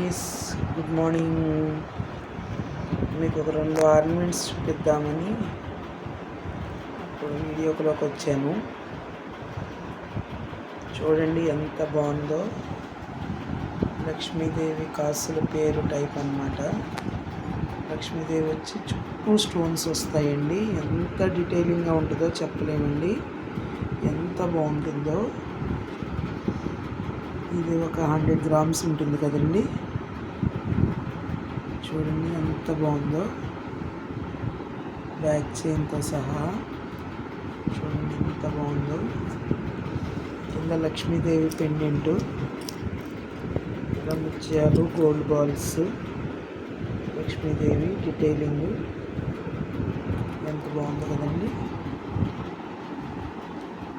Guys, good morning. మీకు ఒక 2 ornaments చూపిద్దామని ఇప్పుడు వీడియోలోకి వచ్చాను. చూడండి ఎంత బాగుందో. లక్ష్మీదేవి కాసుల పేరు టైప్ అన్నమాట. లక్ష్మీదేవి వచ్చి చుట్టూ స్టోన్స్ వస్తాయండి. ఎంత డీటెయిలింగ్గా ఉంటుందో చెప్పలేమండి, ఎంత బాగుంటుందో. ఇది ఒక 100 గ్రామ్స్ ఉంటుంది కదండి. చూడండి ఎంత బాగుందో, బ్యాక్ చైన్తో సహా. చూడండి ఎంత బాగుందో. కింద లక్ష్మీదేవి పెండెంటు, ఇలా ముత్యాలు, గోల్డ్ బాల్స్, లక్ష్మీదేవి డీటెయిలింగ్ ఎంత బాగుందో కదండి.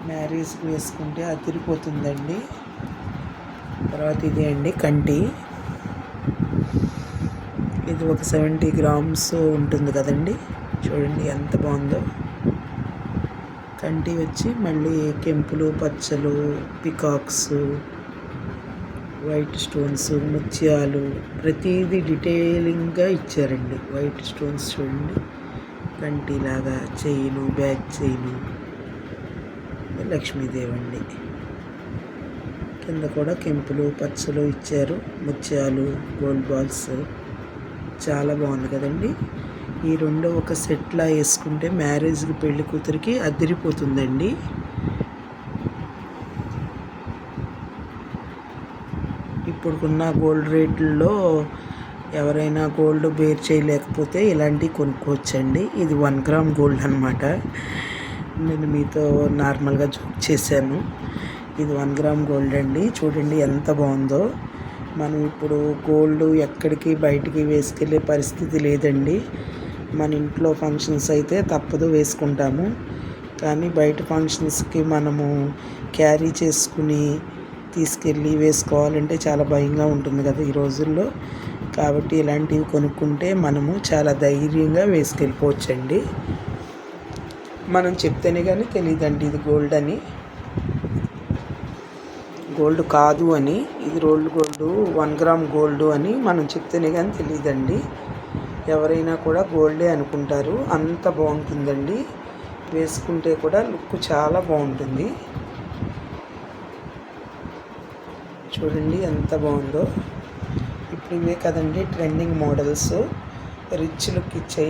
మ్యారేజ్కి వేసుకుంటే అదిరిపోతుందండి. తర్వాత ఇదే అండి కంటి. ఇది ఒక 70 గ్రామ్స్ ఉంటుంది కదండి. చూడండి ఎంత బాగుందో. కంటి వచ్చి మళ్ళీ కెంపులు, పచ్చలు, పికాక్స్, వైట్ స్టోన్స్, ముత్యాలు, ప్రతిదీ డీటెయిలింగ్గా ఇచ్చారండి. వైట్ స్టోన్స్ చూడండి, కంటిలాగా, చైను, బ్యాక్ చైను, లక్ష్మీదేవి అండి. కింద కూడా కెంపులు, పచ్చలు ఇచ్చారు, ముత్యాలు, గోల్డ్ బాల్స్. చాలా బాగుంది కదండి. ఈ రెండు ఒక సెట్లా వేసుకుంటే మ్యారేజ్కి, పెళ్లి కూతురికి అదిరిపోతుందండి. ఇప్పుడున్న గోల్డ్ రేట్లలో ఎవరైనా గోల్డ్ బేర్ చేయలేకపోతే ఇలాంటివి కొనుక్కోవచ్చండి. ఇది 1 గ్రామ్ గోల్డ్ అనమాట. నేను మీతో నార్మల్గా జోక్ చేశాను. ఇది 1 గ్రామ్ గోల్డ్ అండి. చూడండి ఎంత బాగుందో. మనం ఇప్పుడు గోల్డ్ ఎక్కడికి బయటికి వేసుకెళ్ళే పరిస్థితి లేదండి. మన ఇంట్లో ఫంక్షన్స్ అయితే తప్పదు వేసుకుంటాము, కానీ బయట ఫంక్షన్స్కి మనము క్యారీ చేసుకుని తీసుకెళ్ళి వేసుకోవాలంటే చాలా భయంగా ఉంటుంది కదా ఈ రోజుల్లో. కాబట్టి ఇలాంటివి కొనుక్కుంటే మనము చాలా ధైర్యంగా వేసుకెళ్ళిపోవచ్చండి. మనం చెప్తేనే కానీ తెలియదండి ఇది గోల్డ్ అని, గోల్డ్ కాదు అని. ఇది రోల్డ్ గోల్డ్, 1 గ్రామ్ గోల్డ్ అని మనం చెప్తేనే కానీ తెలియదండి. ఎవరైనా కూడా గోల్డే అనుకుంటారు. అంత బాగుంటుందండి. వేసుకుంటే కూడా లుక్ చాలా బాగుంటుంది. చూడండి ఎంత బాగుందో. ఇప్పుడు ఇవే కదండి ట్రెండింగ్ మోడల్స్, రిచ్ లుక్ ఇచ్చే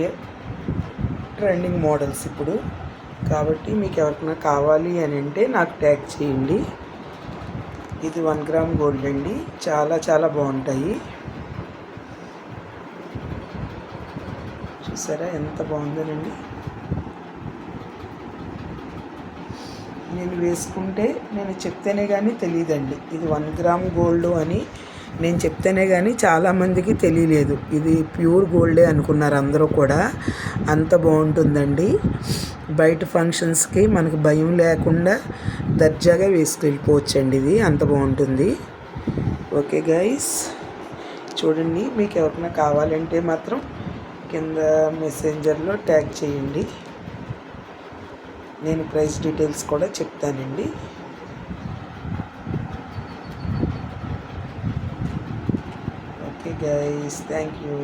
ట్రెండింగ్ మోడల్స్ ఇప్పుడు. కాబట్టి మీకు ఎవరికైనా కావాలి అని అంటే నాకు ట్యాగ్ చేయండి. ఇది 1 గ్రామ్ గోల్డ్ అండి. చాలా చాలా బాగుంటాయి. చూసారా ఎంత బాగుందోనండి. నేను వేసుకుంటే, నేను చెప్తేనే కానీ తెలియదండి ఇది 1 గ్రామ్ గోల్డ్ అని. నేను చెప్తేనే కానీ చాలామందికి తెలియలేదు. ఇది ప్యూర్ గోల్డే అనుకున్నారు అందరూ కూడా. అంత బాగుంటుందండి. బయట ఫంక్షన్స్కి మనకు భయం లేకుండా దర్జాగా వేసుకెళ్ళిపోవచ్చండి. ఇది అంత బాగుంటుంది. ఓకే గైస్, చూడండి మీకు ఎవరికైనా కావాలంటే మాత్రం కింద మెసెంజర్లో ట్యాగ్ చేయండి. నేను ప్రైస్ డీటెయిల్స్ కూడా చెప్తానండి. Okay guys, thank you.